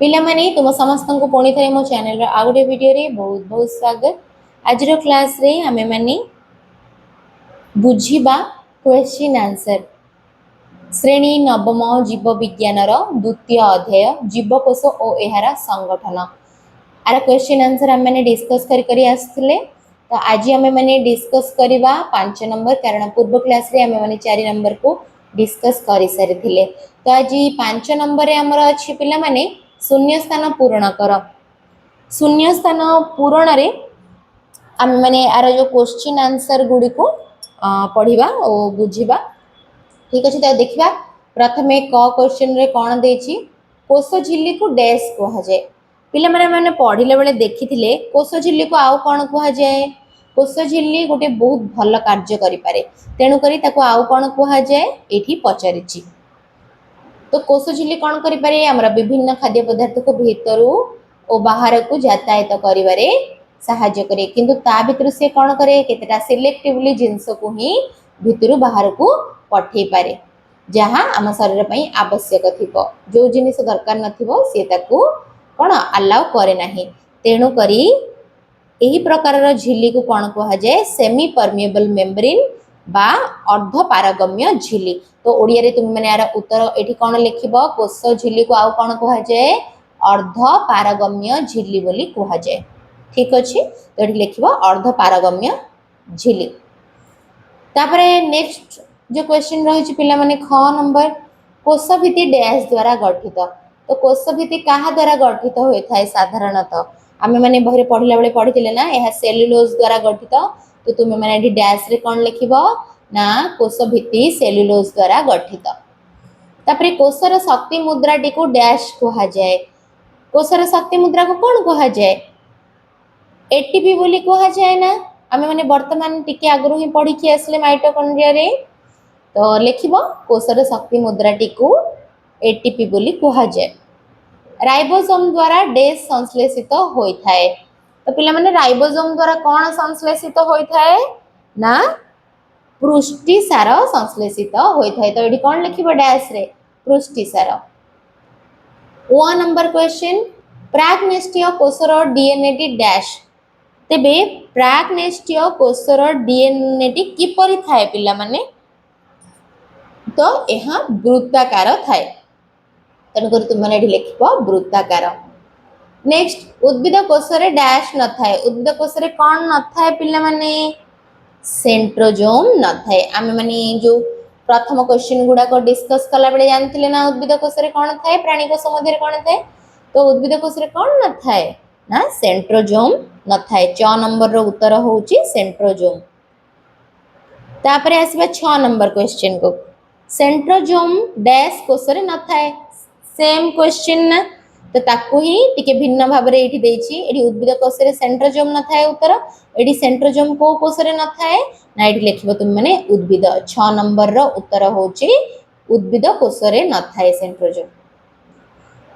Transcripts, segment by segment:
पिला माने तुम समस्त को पुणी थे मो चैनल रो आ गोटे वीडियो रे बहुत बहुत स्वागत। आज रो क्लास रे हमें माने बुझीबा क्वेश्चन आंसर श्रेणी नवम जीव विज्ञान रो द्वितीय अध्याय जीवकोश और एहार संगठन आर क्वेश्चन आंसर हम माने डिस्कस करी आसथिले। तो आज हमें माने डिस्कस करबा 5 नंबर कारण पूर्व क्लास रे हमें माने 4 नंबर को डिस्कस करि सारिथिले। तो आज 5 नंबर रे हमर अछि पिला माने शून्य स्थान पूरण कर। शून्य स्थान पूरण रे आम माने आर जो क्वेश्चन आंसर गुडी को पढिबा और बुझिबा। ठीक अछि। तो देखिबा प्रथमे क क्वेश्चन रे कोन देछि कोष झिल्ली को डैश कहा जाय। पिला माने पढिले बेले देखिथिले कोष झिल्ली को आउ कोन कहा जाय। कोष झिल्ली गोटे बहुत भल कार्य करि पारे तेनु करी ताको आउ कोन कहा जाय एठी पचारिछि। तो कोष झिल्ली कौन करि पारे हमरा विभिन्न खाद्य पदार्थ को भीतरु और बाहर को यातायात करिवारे सहाय्य करे किंतु ता भीतर से कौन करे केतेटा सिलेक्टिवली जिंस को ही भीतरु बाहर को पठै पारे जहां आम शरीर पई आवश्यक थिबो जो जिनिस दरकार नथिबो से ताको कोन अलाउ करे नाही। तेनु करी एही प्रकार रो झिल्ली को कौन कहा जाय सेमी परमिएबल मेम्ब्रेन बा अर्ध पारगम्य झिल्ली। तो ओडिया रे तुम माने यार उत्तर एठी कोन लिखिबो कोष झिल्ली को आउ कोन कहा जाय अर्ध पारगम्य झिल्ली बोली कहा जाय। ठीक अछि। तो एठी लिखिबो अर्ध पारगम्य झिल्ली। तापरे नेक्स्ट जो क्वेश्चन रहि छि पिला माने ख नंबर कोष भित्ति डैश द्वारा गठित। तो कोष भित्ति काहा द्वारा गठित होय थाय साधारणतः आमे माने बहरे पढिला बेले पढिथिले ना एहा सेलुलोज द्वारा गठित। तो तुमे माने एठी डैश रे कोन लिखिबो ना कोष भित्ति सेलुलोज द्वारा गठित। तापरे कोषर शक्ति मुद्रा टी को डैश कहा जाय। कोषर शक्ति मुद्रा को कोन कहा जाय एटीपी बोली कहा जाय ना। आमे माने वर्तमान टिके आगरु ही पढी कि आसले माइटोकॉन्ड्रिया रे। तो लिखिबो कोषर शक्ति मुद्रा टी को एटीपी बोली कहा जाय। राइबोसोम द्वारा डैश संश्लेषित होई थाए। तो पिला माने राइबोसोम द्वारा कोन संश्लेषित होई थाए ना पुष्टि सार संश्लेषित होई थाए। तो एठी कोन लिखिबो डैश रे पुष्टि सार। 1 नंबर क्वेश्चन प्राग्नेस्टीय कोषर डीएनए टी डैश। तेबे प्राग्नेस्टीय कोषर डीएनए टी किपरि थाए पिला माने तो एहा वृत्ताकार थाए। तन कर तुम माने एठी लिखिबो वृत्ताकार। नेक्स्ट उद्भिद कोषरे डैश न थाए। उद्भिद कोषरे कोन न थाए पिला माने सेंट्रोजोम न थाए। आमे माने जो प्रथम क्वेश्चन गुडा को डिस्कस कला बेले जानथिले ना उद्भिद कोषरे कोन थाए प्राणी कोष मध्ये कोन थाए। तो उद्भिद कोषरे कोन न थाए ना सेंट्रोजोम न थाए। 6 नंबर रो उत्तर होउची सेंट्रोजोम। तापरे आसीबा 6 नंबर क्वेश्चन को सेंट्रोजोम डैश कोषरे न थाए। सेम क्वेश्चन ना तो ताकू ही टिके भिन्न भाव रे एठी देछि। एठी उद्भिद कोषरे सेंट्रोजोम न थाए उत्तर एठी सेंट्रोजोम को कोषरे न थाए ना एठी लिखिबो तुम माने उद्भिद 6 नंबर रो उत्तर होउची उद्भिद कोषरे न थाए सेंट्रोजोम।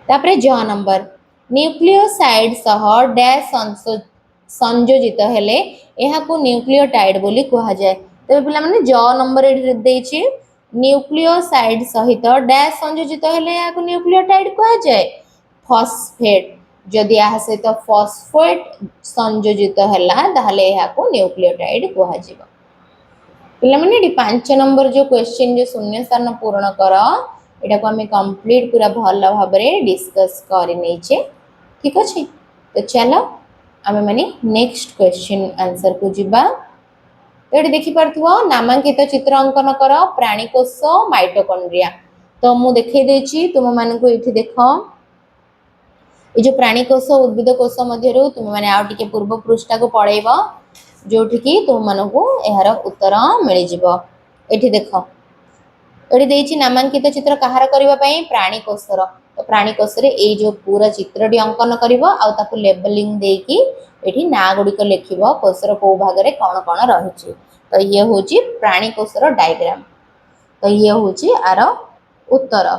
तापरे ज नंबर न्यूक्लियोसाइड सह डैश संयोजित हेले एहा को न्यूक्लियोटाइड बोली कहा जाय। तबे पिला माने ज नंबर एठी देछि न्यूक्लियोसाइड सहित डैश संयोजित हेले एहा को न्यूक्लियोटाइड कहा जाय फॉस्फेट। जदि यह सहित फॉस्फेट संयोजित हैला ताहले यह को न्यूक्लियोटाइड कहा जिवो। पिला माने 5 नंबर जो क्वेश्चन जो शून्य स्थान पूर्ण कर एटा को हमें कंप्लीट पूरा भल भाबरे डिस्कस करि नैछे। ठीक अछि। तो चलो हमें माने नेक्स्ट क्वेश्चन आंसर को जिबा। तो एटी देखि परथुवा नामांकित चित्र अंकन कर प्राणी कोष माइटोकॉन्ड्रिया। तो मु देखै देछि तुम मान को एठी देखो ए जो प्राणी कोष उद्भिद कोष मध्यरु तुम माने आ टिके पूर्व पृष्ठ को पढैबो जोठी की तुम मान को एहार उत्तर मिलि जिवो। एठी देखो एठी देछि नामांकित चित्र कहार करिवा पई प्राणी कोषर। तो प्राणी कोष रे ए जो पूरा चित्रटी अंकन करिवो आ ताकु लेबलिंग देकी एठी ना गुडी को लिखिबो कोषर को भाग रे कोन कोन रहिछि। तो ये होछि प्राणी कोषर डायग्राम। तो ये होछि आर उत्तर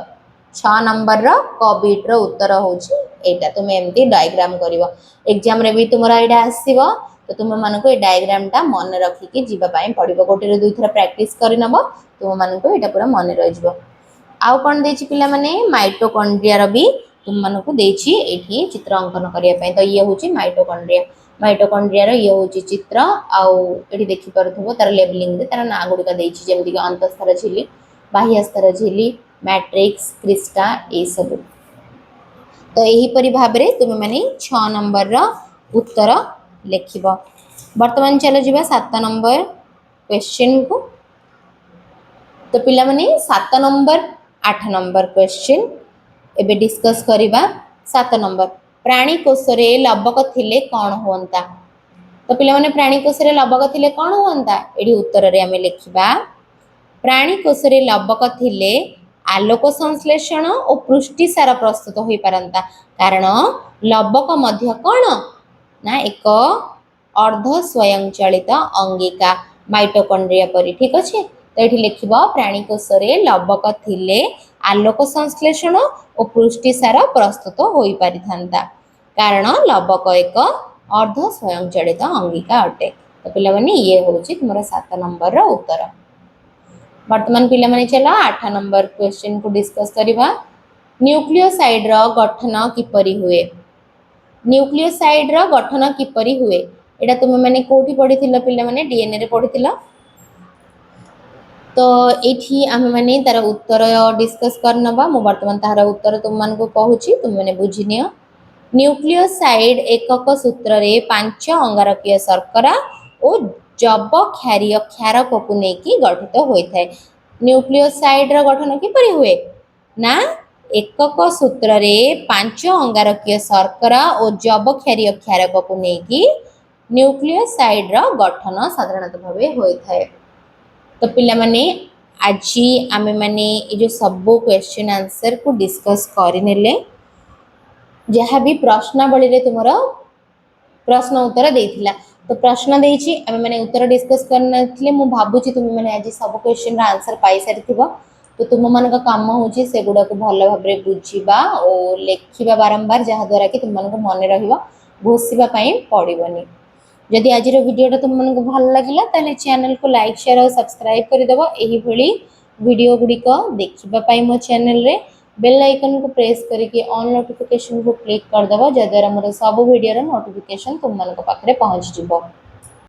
6 नंबर रो कबिट रो उत्तर होछि एटा। तुम एमती डायग्राम करिवो एग्जाम रे भी तुमरा एटा आसीबो। तो तुम मान को ए डायग्राम टा मन रखी कि जीवा पई पडिबो गोटे रे दुई थरा प्रैक्टिस करि नबो तुम मान को एटा पूरा मन रहि जिवो। आउ कोन देछि पिला माने माइटोकॉन्ड्रिया रो भी तुम मानक देछि एठी चित्र अंकन करिया पय तो ये होची माइटोकॉन्ड्रिया रो ये होची चित्र आउ एठी देखि परथबो तार लेबलिंग दे तार ना गुडी का देछि जेमति कि अंतःस्तर झिल्ली बाह्यस्तर झिल्ली मैट्रिक्स क्रिस्टा ए सब तो यही परि भाबरे तुम माने 6 नंबर रो उत्तर लेखिबो। वर्तमान चलो जिबा 7 नंबर क्वेश्चन को। तो पिला माने 7 नंबर 8 नंबर क्वेश्चन एबे डिस्कस करिबा। 7 नंबर प्राणी कोश रे लबक थिले कोन होंता। तो पिला माने प्राणी कोश रे लबक थिले कोन होंता एडी उत्तर रे हमें लिखिबा प्राणी कोश रे लबक थिले आलोक संश्लेषण और पुष्टिसार प्रस्तुत होई पारंता कारण लबक मध्य कोन ना एक अर्ध स्वयंचालित अंगिका माइटोकॉन्ड्रिया परि ठीक अछि। तो ये लिखिबा प्राणी कोश रे लबक थिले आलोक संश्लेषण और पुष्टिसार प्रस्तुत होई पारिथांता कारण लबक एक अर्ध स्वयंचालित अंगिका अटे। तो पिला माने ये होची तुमरा 7 नंबर रो उत्तर। वर्तमान पिला माने चला 8 नंबर क्वेश्चन को डिस्कस करिबा। न्यूक्लियोसाइड रो गठन किपरि हुए। न्यूक्लियोसाइड रो गठन किपरि हुए एटा तुम माने कोठी पढिथिलो पिला माने डीएनए रे पढिथिलो। तो एठी आमे माने तार उत्तर डिस्कस करनबा मु वर्तमान तार उत्तर तुम मान को कहूची तुम माने बुझिनियो। न्यूक्लियोसाइड एकक सूत्र रे 5 अंगारकीय शर्करा और जब क्षारीय क्षारक को नेकी गठित होइथाय। न्यूक्लियोसाइड रो गठन किपरि हुए ना एकक सूत्र रे 5 अंगारकीय शर्करा और जब क्षारीय क्षारक को नेकी न्यूक्लियोसाइड रो गठन साधारणतः भाबे होइथाय। तो पिला माने आजी आमे माने ए जो सब क्वेश्चन आंसर को डिस्कस करिनेले जहाँ भी प्रश्नावली रे तुमरा प्रश्न उत्तर देथिला। तो प्रश्न देछि आमे माने उत्तर डिस्कस करनथिले मु भाबुची तुम माने आज सब क्वेश्चन रा आंसर पाई सारिथिबो। तो तुम मान का काम होची से गुडा को भलो भाबरे बुझिबा और लेखिबा बारंबार जहाँ द्वारा कि तुम मान को मन रहिबो घोषिबा पई पड़िबोनी। जदि आज वीडियो तुम मन को भल लगिला ताले चैनल को लाइक शेयर और सब्सक्राइब कर देबो। एही भली वीडियो गुडी को देखिबा पई मो चैनल रे बेल आइकन को प्रेस करके ऑन नोटिफिकेशन को क्लिक कर देबो जद्वारा मोर सब वीडियो रो नोटिफिकेशन तुम मन को पाखरे पहुंच जिवो।